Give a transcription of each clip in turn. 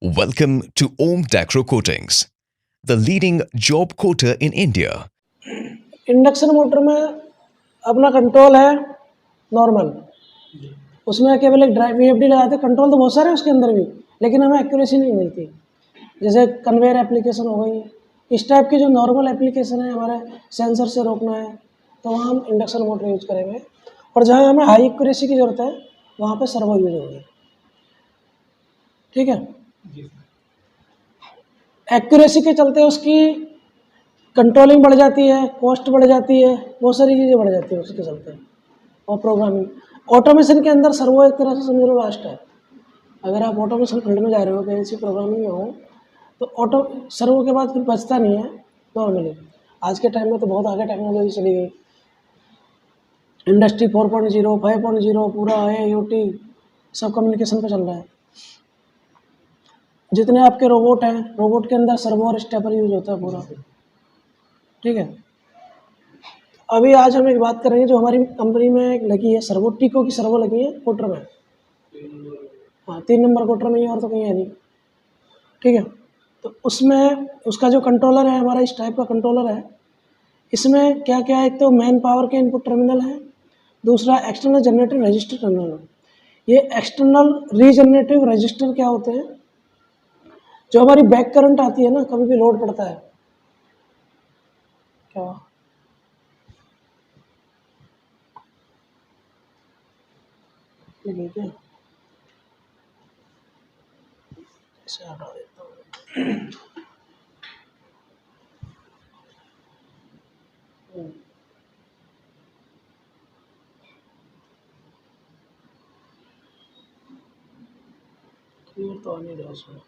Welcome to Om Dacro Coatings, the leading job coater in India. Induction motor में अपना control है normal, उसमें केवल एक ड्राइव वीएफडी लगाते हैं। कंट्रोल तो बहुत सारे हैं उसके अंदर भी, लेकिन हमें एक्यूरेसी नहीं मिलती। जैसे कन्वेयर एप्लीकेशन हो गई, इस टाइप की जो नॉर्मल एप्लीकेशन है हमारे सेंसर से रोकना है तो वहाँ हम इंडक्शन मोटर यूज करेंगे, और जहाँ हमें हाई एक्यूरेसी की ज़रूरत है वहाँ पे सर्वो यूज होगी। ठीक है, एक्यूरेसी के चलते उसकी कंट्रोलिंग बढ़ जाती है, कॉस्ट बढ़ जाती है, बहुत सारी चीज़ें बढ़ जाती है उसके चलते। और प्रोग्रामिंग ऑटोमेशन के अंदर सर्वो एक तरह से समझ लो लास्ट है। अगर आप ऑटोमेशन फील्ड में जा रहे हो, पीएलसी प्रोग्रामिंग में हो, तो ऑटो सर्वो के बाद फिर बचता नहीं है नॉर्मली। आज के टाइम में तो बहुत आगे टेक्नोलॉजी चली गई, इंडस्ट्री 4.0 5.0 पूरा IIoT सब कम्युनिकेशन पे चल रहा है। जितने आपके रोबोट हैं, रोबोट के अंदर सर्वो और स्टेपर यूज होता है पूरा। ठीक है, अभी आज हम एक बात करेंगे जो हमारी कंपनी में एक लगी है सर्वो, टीको की सर्वो लगी है कोटर में। हाँ, 3 नंबर कोटर में ही, और तो कहीं है नहीं। ठीक है, तो उसमें उसका जो कंट्रोलर है हमारा इस टाइप का कंट्रोलर है। इसमें क्या क्या है, एक तो मेन पावर के इनपुट टर्मिनल है, दूसरा एक्सटर्नल जनरेटिव रजिस्टर टर्मिनल है। ये एक्सटर्नल रीजनरेटिव रजिस्टर क्या होते हैं, जो हमारी बैक करंट आती है ना, कभी भी लोड पड़ता है क्या ठीक है, इसे हटा देता हूँ। क्लियर तो आने दो उसमें।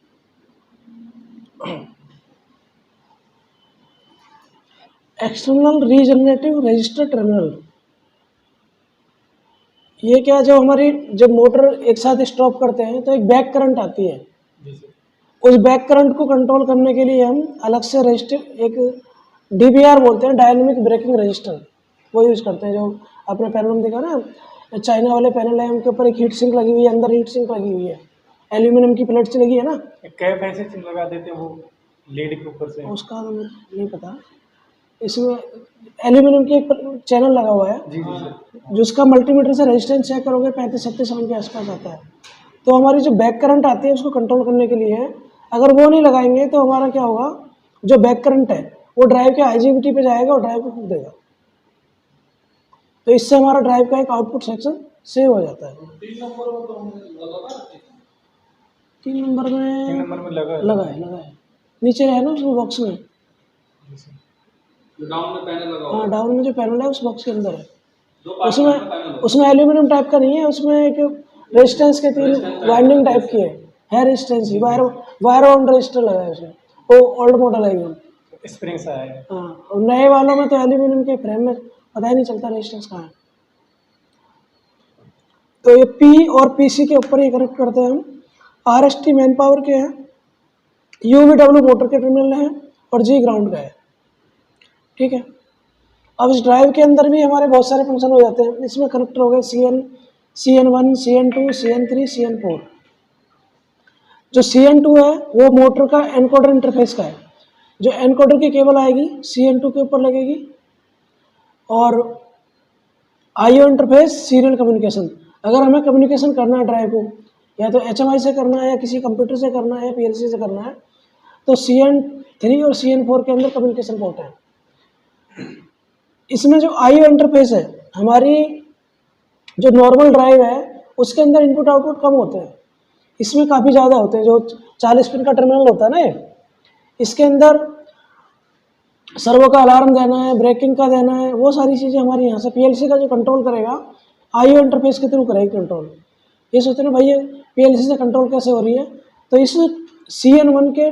एक्सटर्नल रीजनरेटिव रजिस्टर टर्मिनल, ये क्या, जब हमारी जब मोटर एक साथ स्टॉप करते हैं तो एक बैक करंट आती है। उस बैक करंट को कंट्रोल करने के लिए हम अलग से रजिस्टर, एक DBR बोलते हैं, डायनेमिक ब्रेकिंग रजिस्टर, वो यूज़ करते हैं। जो आपने पैनल में देखा ना, चाइना वाले पैनल है, उनके ऊपर एक हीट सिंक लगी हुई है, अंदर हीट सिंक लगी हुई है, एल्यूमिनियम की प्लेट से लगी है ना। कैप ऐसे लगा देते हैं वो लेड के ऊपर से, उसका तो मुझे नहीं पता। इसमें एल्यूमिनियम की एक चैनल लगा हुआ है, जी जी सर, जिसका मल्टीमीटर से रेजिस्टेंस चेक करोगे 35-37 ओम के आसपास आता है। तो हमारी जो बैक करंट आती है उसको कंट्रोल करने के लिए, अगर वो नहीं लगाएंगे तो हमारा क्या होगा, जो बैक करंट है वो ड्राइव के IGBT पे जाएगा और ड्राइव को फूक देगा। तो इससे हमारा ड्राइव का एक आउटपुट सेक्शन सेव हो जाता है। 3 नंबर में लगा है नीचे है ना, उसमें बॉक्स में। डाउन में पैनल लगा हुआ हाँ, है। डाउन में जो पैनल है उस बॉक्स के अंदर है। जो पैनल उसमें एल्यूमिनियम टाइप का नहीं है, उसमें एक रेजिस्टेंस के 3 वाइंडिंग टाइप की है रेजिस्टेंस की, वायर ऑन रजिस्टर लगा है उसमें। वो ओल्ड मॉडल है एकदम, स्प्रिंग सा है। हाँ, और नए वालों में तो एल्यूमिनियम के फ्रेम में पता ही नहीं चलता रेजिस्टेंस कहाँ है। तो ये P और PC के ऊपर ही कनेक्ट करते हैं हम। RST मैन पावर के हैं, UVW मोटर के टर्मिनल हैं, और G ग्राउंड का है। ठीक है, अब इस ड्राइव के अंदर भी हमारे बहुत सारे फंक्शन हो जाते हैं। इसमें कनेक्टर हो गए CN1, CN2, CN3, CN4। जो CN2 है वो मोटर का एनकोडर इंटरफेस का है। जो एनकोडर की केबल आएगी CN2 के ऊपर लगेगी, और IO इंटरफेस सीरियल कम्युनिकेशन। अगर हमें कम्युनिकेशन करना है ड्राइव को, या तो HMI से करना है, या किसी कंप्यूटर से करना है, या PLC से करना है, तो CN3 और CN4 के अंदर कम्युनिकेशन पोर्ट है। इसमें जो IO इंटरफेस है, हमारी जो नॉर्मल ड्राइव है उसके अंदर इनपुट आउटपुट कम होते हैं, इसमें काफ़ी ज़्यादा होते हैं। जो 40 पिन का टर्मिनल होता है ना ये, इसके अंदर सर्वो का अलार्म देना है, ब्रेकिंग का देना है, वो सारी चीज़ें हमारी यहाँ से PLC का जो कंट्रोल करेगा IO इंटरफेस के थ्रू करेगी कंट्रोल। ये सोचते हैं भाई ये PLC से कंट्रोल कैसे हो रही है, तो इस CN1 के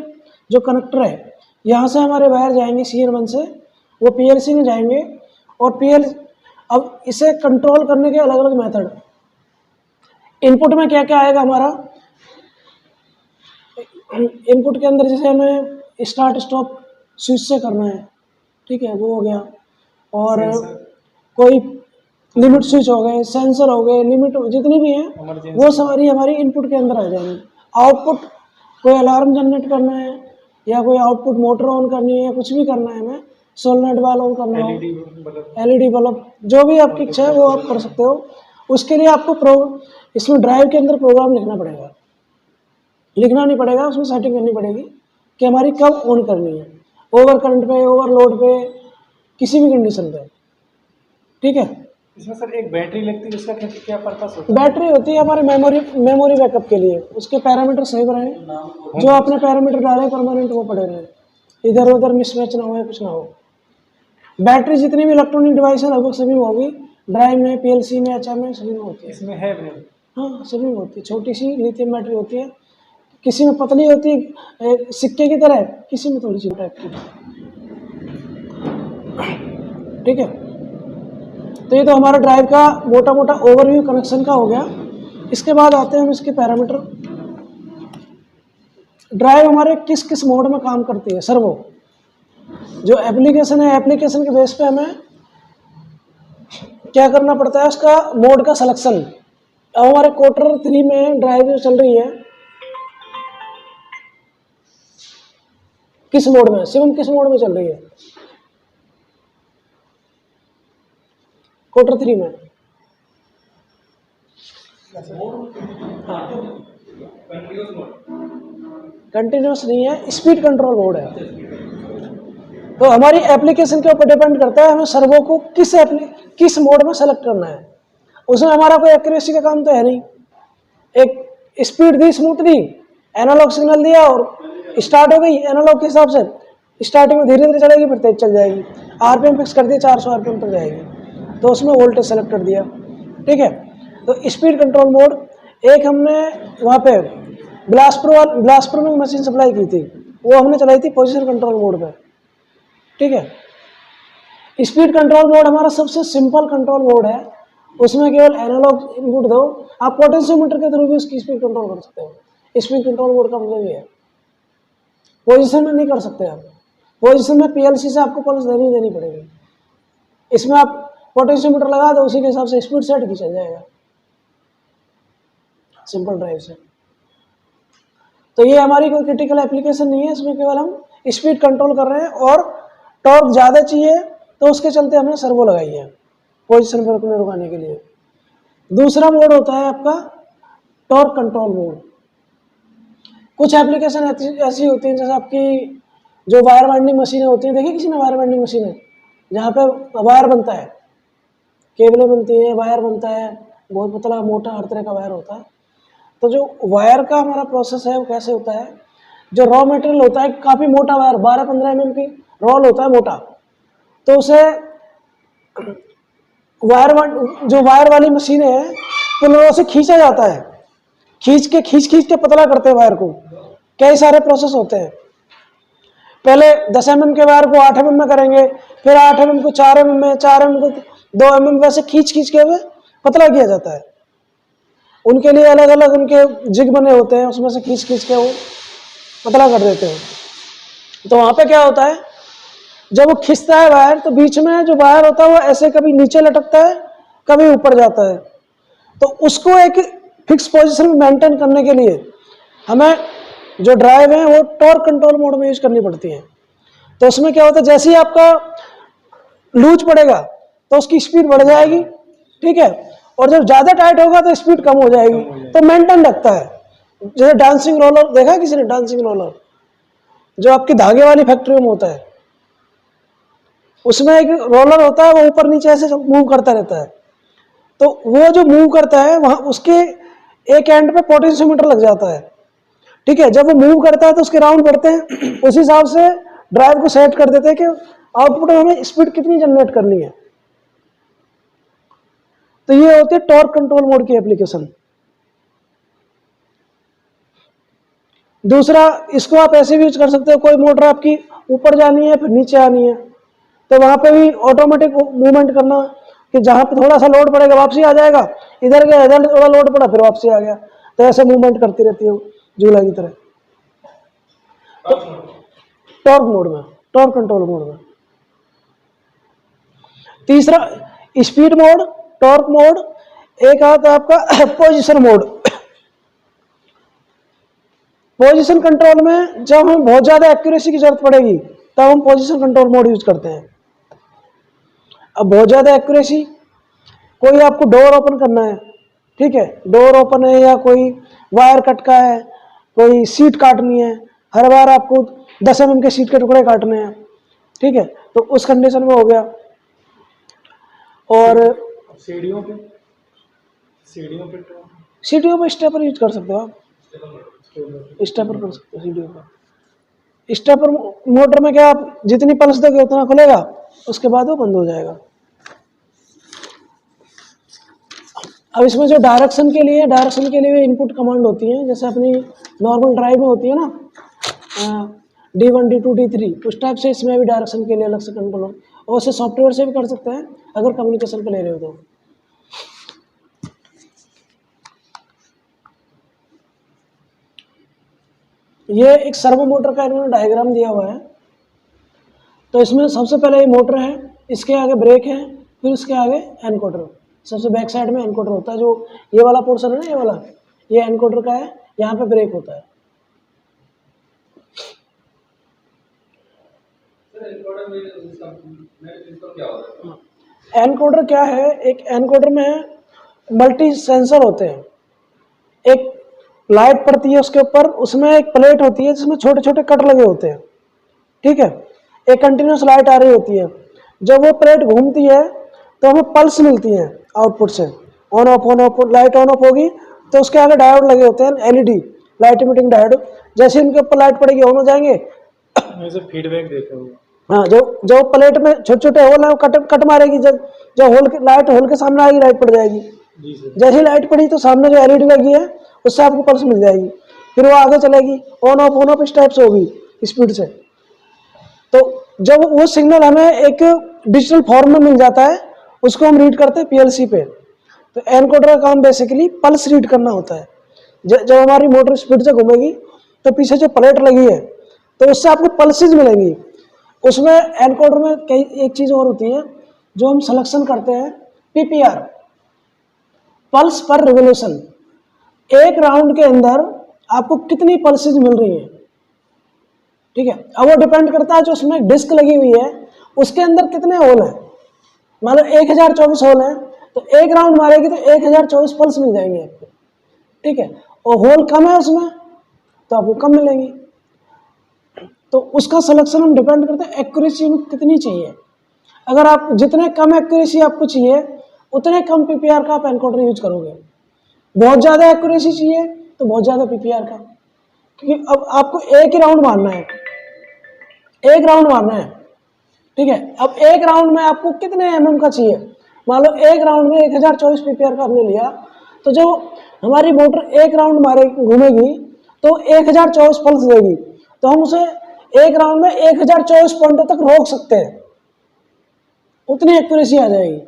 जो कनेक्टर है, यहाँ से हमारे वायर जाएंगे CN1 से, वो PLC में जाएंगे, और अब इसे कंट्रोल करने के अलग अलग मेथड। इनपुट में क्या क्या आएगा हमारा, इनपुट के अंदर जैसे हमें स्टार्ट स्टॉप स्विच से करना है, ठीक है, वो हो गया। और कोई लिमिट स्विच हो गए, सेंसर हो गए, लिमिट जितनी भी हैं वो सारी हमारी इनपुट के अंदर आ जाएंगी। आउटपुट कोई अलार्म जनरेट करना है या कोई आउटपुट मोटर ऑन करनी है या कुछ भी करना है हमें, सोलनॉइड वाल्व ऑन करना हो, एलईडी बल्ब, जो भी आपकी इच्छा है वो आप कर सकते हो। उसके लिए आपको इसमें ड्राइव के अंदर प्रोग्राम लिखना पड़ेगा, लिखना नहीं पड़ेगा, उसमें सेटिंग करनी पड़ेगी कि हमारी कब ऑन करनी है, ओवर करंट पे, ओवरलोड पे, किसी भी कंडीशन पे, ठीक है। इसमें सर एक बैटरी लगती है, उसका क्या पर्पस होता है? बैटरी होती है हमारे मेमोरी बैकअप के लिए, उसके पैरामीटर सही रहे, जो आपने पैरामीटर डाले परमानेंट वो पड़े रहे, इधर उधर मिसमैच ना हो या कुछ ना हो। बैटरी जितनी भी इलेक्ट्रॉनिक डिवाइस है लगभग सभी में होगी, ड्राइव में, पीएलसी में, एचएम में, सभी में होती है। इसमें है भी? हाँ सभी में होती है, छोटी सी लिथियम बैटरी होती है, किसी में पतली होती है सिक्के की तरह, किसी में थोड़ी सी टाइप की, ठीक है। तो ये तो हमारा ड्राइव का मोटा मोटा ओवरव्यू कनेक्शन का हो गया। इसके बाद आते हैं हम इसके पैरामीटर। ड्राइव हमारे किस किस मोड में काम करती है, सर्वो जो एप्लीकेशन है, एप्लीकेशन के बेस पे हमें क्या करना पड़ता है, उसका मोड का सिलेक्शन। अब हमारे क्वार्टर 3 में ड्राइव जो चल रही है किस मोड में, शिवम किस मोड में चल रही है क्वार्टर 3 में? कंटिन्यूस नहीं है, स्पीड कंट्रोल मोड है। तो हमारी एप्लीकेशन के ऊपर डिपेंड करता है हमें सर्वो को किस मोड में सेलेक्ट करना है। उसमें हमारा कोई एक्यूरेसी का काम तो है नहीं, एक स्पीड दी स्मूथली, एनालॉग सिग्नल दिया और स्टार्ट हो गई, एनालॉग के हिसाब से स्टार्टिंग में धीरे धीरे चलेगी फिर तेज चल जाएगी, आरपीएम फिक्स कर दिया 400 आरपीएम तक जाएगी, तो उसमें वोल्टेज सेलेक्ट कर दिया, ठीक है। तो स्पीड कंट्रोल मोड एक हमने वहाँ पे बिलासपुर में मशीन सप्लाई की थी, वो हमने चलाई थी पोजीशन कंट्रोल मोड पे, ठीक है। स्पीड कंट्रोल मोड हमारा सबसे सिंपल कंट्रोल मोड है, उसमें केवल एनालॉग इनपुट दो, आप पोटेंशियोमीटर के थ्रू भी उसकी स्पीड कंट्रोल कर सकते हो। स्पीड कंट्रोल मोड का मतलब ये है, पोजीशन में नहीं कर सकते आप, पोजीशन में पीएलसी से आपको पल्स देनी पड़ेगी, इसमें आप पोटेंशियोमीटर लगा दो, उसी के हिसाब से स्पीड सेट खींचा जाएगा सिंपल ड्राइव से। तो ये हमारी कोई क्रिटिकल एप्लीकेशन नहीं है, इसमें केवल हम स्पीड कंट्रोल कर रहे हैं और टॉर्क ज़्यादा चाहिए तो उसके चलते हमने सर्वो लगाई है पोजीशन पर रुकने रुकाने के लिए। दूसरा मोड होता है आपका टॉर्क कंट्रोल मोड। कुछ एप्लीकेशन ऐसी होती हैं जैसे आपकी जो वायर वाइंडिंग मशीनें होती हैं, देखिए किसी ने वायर वाइंडिंग मशीनें जहाँ पे वायर बनता है, केबलें बनती हैं, वायर बनता है, बहुत पतला मोटा हर तरह का वायर होता है। तो जो वायर का हमारा प्रोसेस है वो कैसे होता है, जो रॉ मटेरियल होता है काफ़ी मोटा वायर 12-15 mm की रोल होता है मोटा, तो उसे जो वायर वाली मशीनें हैं पुलों से खींचा जाता है, खींच के पतला करते हैं वायर को। कई सारे प्रोसेस होते हैं, पहले 10 mm के वायर को 8 mm में करेंगे, फिर 8 mm को 4 mm में, 4 mm को 2 mm, वैसे खींच के पतला किया जाता है। उनके लिए अलग अलग उनके जिग बने होते हैं, उसमें से खींच के वो पतला कर देते हैं। तो वहाँ पे क्या होता है, जब वो खींचता है वायर तो बीच में जो वायर होता है वो ऐसे कभी नीचे लटकता है कभी ऊपर जाता है, तो उसको एक फिक्स पोजीशन में मेंटेन करने के लिए हमें जो ड्राइव है वो टॉर्क कंट्रोल मोड में यूज करनी पड़ती है। तो उसमें क्या होता है, जैसे ही आपका लूज पड़ेगा तो उसकी स्पीड बढ़ जाएगी, ठीक है, और जब ज़्यादा टाइट होगा तो स्पीड कम हो जाएगी, तो मेंटेन रखता है। जैसे डांसिंग रोलर देखा है किसी ने, डांसिंग रोलर जो आपकी धागे वाली फैक्ट्री में होता है, उसमें एक रोलर होता है, वो ऊपर नीचे ऐसे मूव करता रहता है, तो वो जो मूव करता है वहाँ उसके एक एंड पे पोटेंशियोमीटर लग जाता है, ठीक है। जब वो मूव करता है तो उसके राउंड बढ़ते हैं, उस हिसाब से ड्राइव को सेट कर देते हैं कि आउटपुट में हमें स्पीड कितनी जनरेट करनी है। तो ये होती है टॉर्क कंट्रोल मोड की एप्लीकेशन। दूसरा, इसको आप ऐसे भी यूज कर सकते हो, कोई मोटर आपकी ऊपर जानी है फिर नीचे आनी है, तो वहां पे भी ऑटोमेटिक मूवमेंट करना कि जहां पे थोड़ा सा लोड पड़ेगा वापसी आ जाएगा, इधर गया इधर थोड़ा लोड पड़ा फिर वापसी आ गया, तो ऐसे मूवमेंट करती रहती है झूला की तरह। तो टॉर्क मोड में, टॉर्क कंट्रोल मोड में। तीसरा स्पीड मोड, टॉर्क मोड, एक आता है आपका पोजीशन मोड। पोजीशन कंट्रोल में जब हमें बहुत ज़्यादा एक्यूरेसी की जरूरत पड़ेगी तब हम पोजीशन कंट्रोल मोड यूज करते हैं। अब बहुत ज़्यादा एक्यूरेसी, कोई आपको डोर ओपन करना है, ठीक है, डोर ओपन है या कोई वायर कट का है, कोई सीट काटनी है, हर बार आपको 10 mm के सीट के टुकड़े काटने हैं, ठीक है, तो उस कंडीशन में हो गया। और सीढ़ियों पे सीढ़ियों पर स्टेपर यूज कर सकते हो आप, स्टेपर कर सकते हो सीढ़ियों पर। स्टेपर मोटर में क्या, आप जितनी पल्स दोगे उतना खुलेगा, उसके बाद वो बंद हो जाएगा। अब इसमें जो डायरेक्शन के लिए इनपुट कमांड होती है, जैसे अपनी नॉर्मल ड्राइव में होती है ना, D1 D2 D3, उस टाइप से इसमें भी डायरेक्शन के लिए अलग से कंट्रोल हो, और उसे सॉफ्टवेयर से भी कर सकते हैं अगर कम्युनिकेशन पे ले रहे हो तो। ये एक सर्वो मोटर का इन्होंने डायग्राम दिया हुआ है। तो इसमें सबसे पहले ये मोटर है, इसके आगे ब्रेक है, फिर उसके आगे एनकोडर, सबसे बैक साइड में एनकोडर होता है, जो ये वाला पोर्शन है ना, ये वाला, ये एनकोडर का है, यहाँ पे ब्रेक होता है। एनकोडर क्या है, एक एनकोडर में मल्टी सेंसर होते हैं, एक लाइट पड़ती है उसके ऊपर, उसमें एक प्लेट होती है जिसमें छोटे छोटे कट लगे होते हैं, ठीक है, एक कंटिन्यूस लाइट आ रही होती है, जब वो प्लेट घूमती है तो हमें पल्स मिलती है आउटपुट से, on off light on off होगी तो उसके आगे डायोड लगे होते हैं, एलईडी लाइट इमिटिंग डायोड, जैसे इनके ऊपर लाइट पड़ेगी ऑन हो जाएंगे, फीडबैक देते हो। हाँ, जो प्लेट में छोटे छोटे होल है वो कट मारेगी, जब होल के लाइट होल के सामने आएगी लाइट पड़ जाएगी, जैसे लाइट पड़ी तो सामने जो एलईडी लगी है उससे आपको पल्स मिल जाएगी, फिर वो आगे चलेगी, ऑन ऑफ इस टाइप से होगी स्पीड से। तो जब वो सिग्नल हमें एक डिजिटल फॉर्म में मिल जाता है उसको हम रीड करते हैं पीएलसी पे। तो एनकोडर का काम बेसिकली पल्स रीड करना होता है। जब हमारी मोटर स्पीड से घूमेगी तो पीछे जो प्लेट लगी है तो उससे आपको पल्सेज मिलेंगी। उसमें एनकोडर में कई एक चीज़ और होती है जो हम सिलेक्शन करते हैं, पीपीआर, पल्स पर रिवोल्यूशन। एक राउंड के अंदर आपको कितनी पल्सेज मिल रही हैं, ठीक है। अब वो डिपेंड करता है जो उसमें डिस्क लगी हुई है उसके अंदर कितने होल हैं। मान लो 1024 होल हैं तो एक राउंड मारेगी तो 1024 पल्स मिल जाएंगे आपको, ठीक है। और होल कम है उसमें तो आपको कम मिलेंगी। तो उसका सिलेक्शन हम डिपेंड करते हैं एक्यूरेसी में कितनी चाहिए। अगर आप जितने कम एक्यूरेसी आपको चाहिए उतने कम पीपीआर का आप एनकोडर यूज करोगे। बहुत ज़्यादा एक्यूरेसी चाहिए तो बहुत ज़्यादा पीपीआर का, क्योंकि अब आपको एक ही राउंड मारना है, ठीक है। अब एक राउंड में आपको कितने mm का चाहिए, मान लो एक राउंड में 1024 पीपीआर का हमने लिया, तो जब हमारी मोटर एक राउंड घूमेगी तो 1024 पल्स देगी, तो हम उसे एक राउंड में 1024 पॉइंटों तक रोक सकते हैं, उतनी एक्यूरेसी आ जाएगी।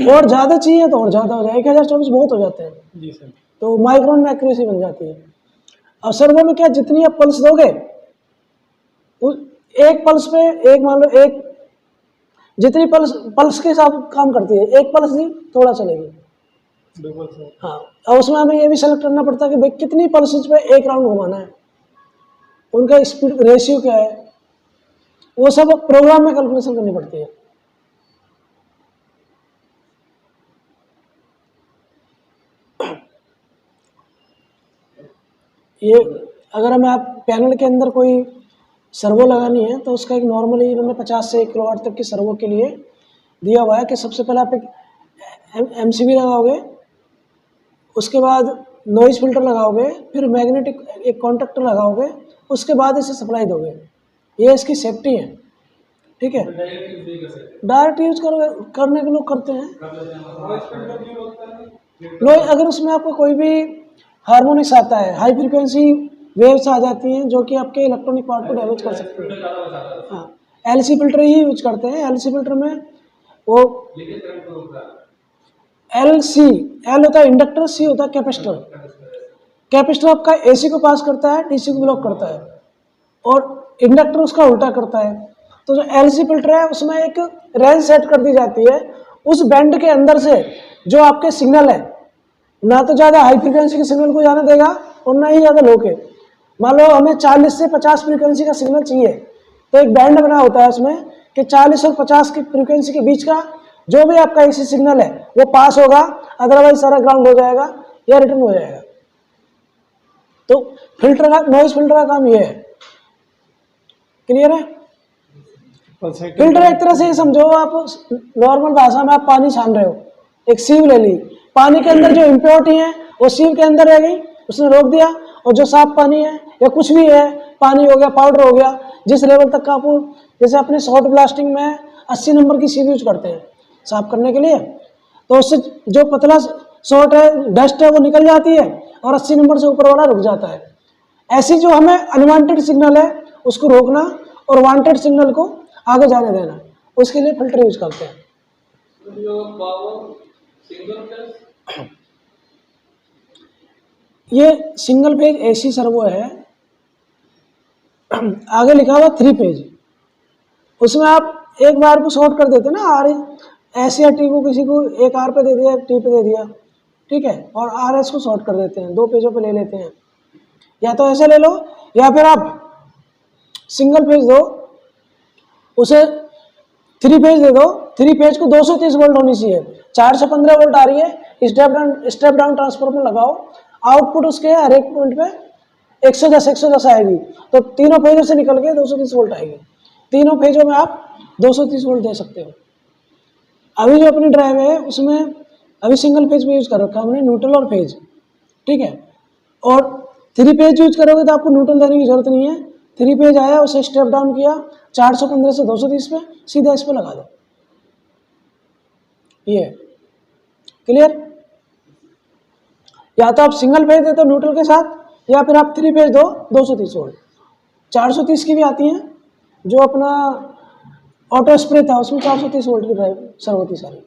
और ज़्यादा चाहिए तो और ज़्यादा हो जाएगा, 1024 बहुत हो जाते हैं जी सर, तो माइक्रोन में एक्यूरेसी बन जाती है। अब सर्वो में क्या, जितनी आप पल्स दोगे एक पल्स पे, एक मान लो एक जितनी पल्स के साथ काम करती है, एक पल्स दी थोड़ा चलेगी। बिल्कुल सर। हाँ, और उसमें हमें ये भी सेलेक्ट करना पड़ता है कि भाई कितनी पल्सेज पे एक राउंड घुमाना है, उनका स्पीड रेशियो क्या है, वो सब प्रोग्राम में कैलकुलेशन करनी पड़ती है। ये अगर हमें आप पैनल के अंदर कोई सर्वो लगानी है तो उसका एक नॉर्मली इन्होंने 50 से 1 किलोवाट तक की सर्वो के लिए दिया हुआ है कि सबसे पहले आप एक एमसीबी लगाओगे, उसके बाद नॉइज फिल्टर लगाओगे, फिर मैग्नेटिक एक कॉन्टैक्टर लगाओगे, उसके बाद इसे सप्लाई दोगे। ये इसकी सेफ्टी है, ठीक है। डायरेक्ट यूज करने के लोग करते हैं। नॉइज अगर उसमें आपको कोई भी हार्मोनिक्स आता है, हाई फ्रीक्वेंसी वेव्स आ जाती हैं जो कि आपके इलेक्ट्रॉनिक पार्ट को डैमेज कर सकती है। हाँ, एलसी फिल्टर ही यूज करते हैं। एलसी फिल्टर में वो एलसी, एल होता है इंडक्टर, सी होता है कैपेसिटर। कैपेसिटर आपका एसी को पास करता है, डीसी को ब्लॉक करता है, और इंडक्टर उसका उल्टा करता है। तो जो एलसी फिल्टर है उसमें एक रेंज सेट कर दी जाती है, उस बैंड के अंदर से जो आपके सिग्नल है ना तो ज़्यादा हाई फ्रीक्वेंसी के सिग्नल को जाने देगा और ना ही ज़्यादा लो के, मान लो हमें 40 से 50 फ्रीक्वेंसी का सिग्नल चाहिए, तो एक बैंड बना होता है उसमें कि 40 और 50 की फ्रीक्वेंसी के बीच का जो भी आपका एसी सिग्नल है वो पास होगा, अदरवाइज सारा ग्राउंड हो जाएगा या रिटर्न हो जाएगा। तो फिल्टर का, नॉइज फिल्टर का काम ये है। क्लियर है? फिल्टर एक तरह से ये समझो, आप नॉर्मल भाषा में आप पानी छान रहे हो, एक सीव ले ली, पानी के अंदर जो इम्प्योरिटी है वो सीव के अंदर रह गई, उसने रोक दिया, और जो साफ पानी है या कुछ भी है, पानी हो गया, पाउडर हो गया, जिस लेवल तक का आपको, जैसे अपने शॉर्ट ब्लास्टिंग में 80 नंबर की सीव यूज करते हैं साफ करने के लिए, तो उससे जो पतला शॉर्ट है, डस्ट है, वो निकल जाती है और 80 नंबर से ऊपर वाला रुक जाता है। ऐसी जो हमें अनवांटेड सिग्नल है उसको रोकना और वांटेड सिग्नल को आगे जाने देना, उसके लिए फिल्टर यूज करते हैं। ये सिंगल फेज एसी सर्वो है, आगे लिखा हुआ 3 फेज, उसमें आप एक बार को शॉर्ट कर देते ना, आर एस या टी को, किसी को एक आर पे दे दिया, एक टी पे दे दिया, ठीक है, और आर एस को शॉर्ट कर देते हैं, 2 पेजों पे ले लेते हैं, या तो ऐसे ले लो या फिर आप सिंगल फेज दो, उसे 3 फेज दे दो, 3 फेज को 230 वोल्ट होनी चाहिए, 415 वोल्ट आ रही है, स्टेप डाउन ट्रांसफार्मर लगाओ, आउटपुट उसके हर एक पॉइंट पे 110 आएगी, तो तीनों फेजों से निकल के 230 वोल्ट आएगी, तीनों फेजों में आप 230 वोल्ट दे सकते हो। अभी जो अपनी ड्राइव है उसमें अभी सिंगल फेज में यूज कर रखा हमने, न्यूट्रल और फेज, ठीक है, और 3 फेज यूज करोगे तो आपको न्यूट्रल देने की जरूरत नहीं है, 3 फेज आया, उसे स्टेप डाउन किया 415 से 230 पे, सीधा इस पे लगा दो, ये क्लियर। या तो आप सिंगल फेज देते हो न्यूट्रल के साथ, या फिर आप 3 फेज दो 230 वोल्ट, 430 की भी आती हैं, जो अपना ऑटो स्प्रे था उसमें 430 वोल्ट की ड्राइव सर्व होती सारी,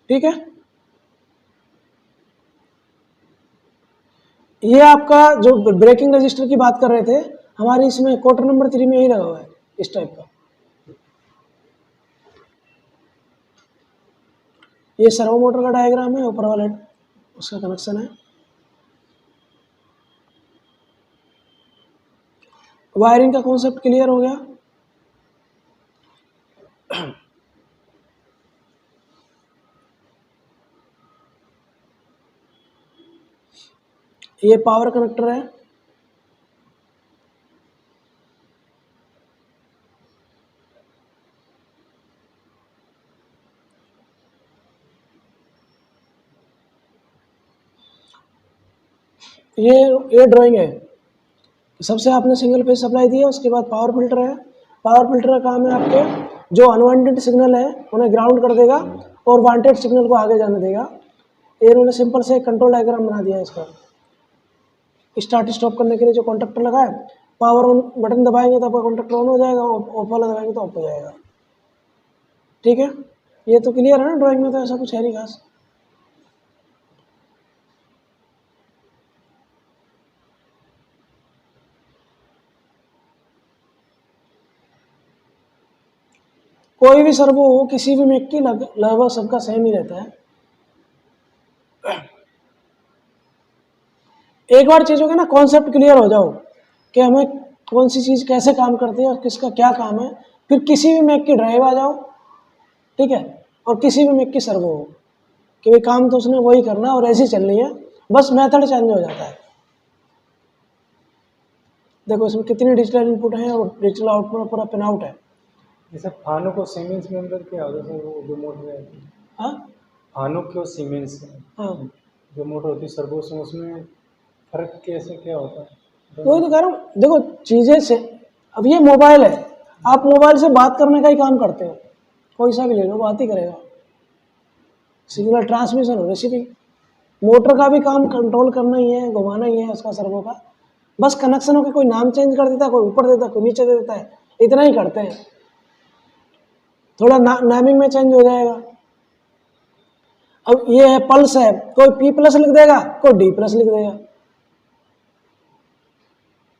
ठीक है। ये आपका जो ब्रेकिंग रजिस्टर की बात कर रहे थे, हमारी इसमें क्वार्टर नंबर 3 में यही लगा हुआ है, इस टाइप का। ये सर्वो मोटर का डायग्राम है, ऊपर वाला उसका कनेक्शन है। वायरिंग का कॉन्सेप्ट क्लियर हो गया। ये पावर कनेक्टर है, ये ड्राइंग है, सबसे आपने सिंगल फेज सप्लाई दी है, उसके बाद पावर फिल्टर है। पावर फिल्टर का काम है आपके जो अनवांटेड सिग्नल है उन्हें ग्राउंड कर देगा और वांटेड सिग्नल को आगे जाने देगा। ये इन्होंने सिंपल से कंट्रोल डायग्राम बना दिया है इसका। स्टार्ट स्टॉप करने के लिए जो कॉन्टैक्टर लगा है, पावर ऑन बटन दबाएंगे तो आपका कॉन्टैक्टर ऑन हो जाएगा, ऑफ वाला दबाएंगे तो ऑफ हो जाएगा, ठीक है। ये तो क्लियर है ना, ड्राइंग में तो ऐसा कुछ है नहीं खास। कोई भी सर्वो हो, किसी भी मेक की लगभग सबका सेम ही रहता है। एक बार चीज़ों का ना कॉन्सेप्ट क्लियर हो जाओ कि हमें कौन सी चीज़ कैसे काम करती है और किसका क्या काम है, फिर किसी भी मेक की ड्राइव आ जाओ, ठीक है, और किसी भी मेक की सर्वो हो कि भाई काम तो उसने वही करना और ऐसी चलनी है, बस मेथड चेंज हो जाता है। देखो इसमें कितनी डिजिटल इनपुट है और डिजिटल आउटपुट पूरा पिन आउट है। जैसे फानुक और सीमेंस में अंदर क्या होता है, वो जो मोटर है, हाँ फानुक और सीमेंस हाँ, जो मोटर होती है सर्वोस में, उसमें फर्क कैसे क्या होता है? वही तो कह रहा हूँ। देखो चीज़ें से, अब ये मोबाइल है, आप मोबाइल से बात करने का ही काम करते हो, कोई सा भी ले लो बात ही करेगा, सिग्नल ट्रांसमिशन हो, रिसीविंग। मोटर का भी काम कंट्रोल करना ही है, घुमाना ही है उसका सर्वो का, बस कनेक्शनों के कोई नाम चेंज कर देता है, कोई ऊपर देता है, कोई नीचे दे देता है, इतना ही करते हैं, थोड़ा नेमिंग में चेंज हो जाएगा। अब ये है पल्स है, कोई P प्लस लिख देगा, कोई D प्लस लिख देगा,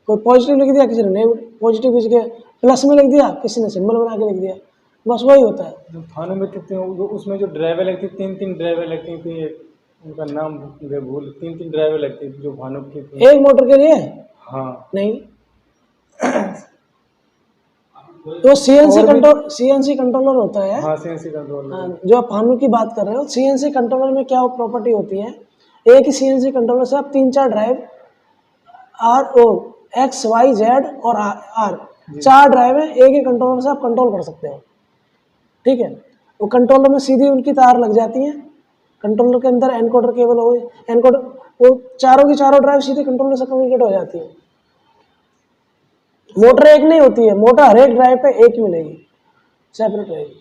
कोई पॉजिटिव लिख दिया, किसी ने पॉजिटिव किसी के प्लस में लिख दिया, किसी ने सिंबल बना के लिख दिया, बस वही होता है। जो फानों में कितने उसमें जो ड्राइवर लगती है, 3 ड्राइवर लगती थी, उनका नाम भूल, 3 ड्राइवर लगती थी जो भानुक की थी। एक मोटर के लिए? हाँ। नहीं, तो सीएनसी और भी- कंट्रोल, सीएनसी कंट्रोलर होता है। हाँ, सीएनसी कंट्रोल। हाँ, जो आप भानु की बात कर रहे हो, सीएनसी कंट्रोलर में क्या प्रॉपर्टी होती है, एक ही सीएनसी कंट्रोलर से आप 3-4 drive R O X Y Z और आर 4 ड्राइव है, एक ही कंट्रोलर से आप कंट्रोल कर सकते हो। ठीक है, वो कंट्रोलर में सीधी उनकी तार लग जाती है, कंट्रोलर के अंदर एनकोडर केबल हो, एनकोडर, वो चारों की चारों ड्राइव सीधे कंट्रोलर से कम्युनिकेट हो जाती है। मोटर एक नहीं होती है, मोटर हर एक ड्राइव पे एक ही मिलेगी, सेपरेट रहेगी।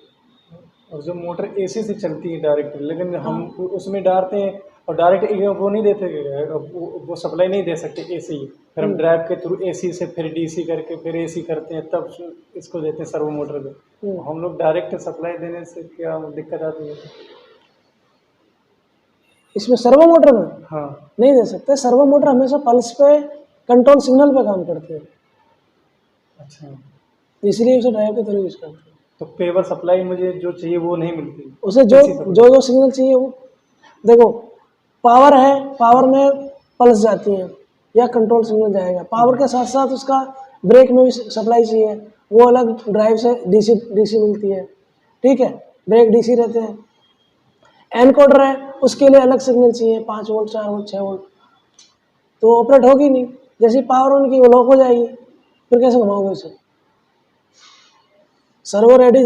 और जो मोटर एसी से चलती है डायरेक्ट, लेकिन हम उसमें डालते हैं और डायरेक्ट वो नहीं देते, वो सप्लाई नहीं दे सकते एसी, फिर हम ड्राइव के थ्रू एसी से फिर डीसी करके फिर एसी करते हैं, तब इसको देते हैं सर्वो मोटर को। हम लोग डायरेक्ट सप्लाई देने से क्या दिक्कत आती है? इसमें सर्वो मोटर में हाँ। नहीं दे सकते, सर्वो मोटर हमेशा पल्स पे कंट्रोल सिग्नल पे काम करती है, अच्छा, इसलिए उसे ड्राइव के थ्रू यूज करते हैं। तो पेवर सप्लाई मुझे जो चाहिए वो नहीं मिलती? उसे जो जो सिग्नल चाहिए वो, देखो पावर है, पावर में पल्स जाती है या कंट्रोल सिग्नल जाएगा, पावर के साथ साथ उसका ब्रेक में भी सप्लाई चाहिए, वो अलग ड्राइव से डीसी डीसी मिलती है। ठीक है, ब्रेक डीसी रहते हैं। एनकोडर है, उसके लिए अलग सिग्नल चाहिए, 5 वोल्ट 4 वोल्ट 6 वोल्ट, तो ऑपरेट होगी नहीं, जैसे पावर ऑन की वो लॉक हो जाएगी, फिर कैसे घुमाओगे उसे? Servo ready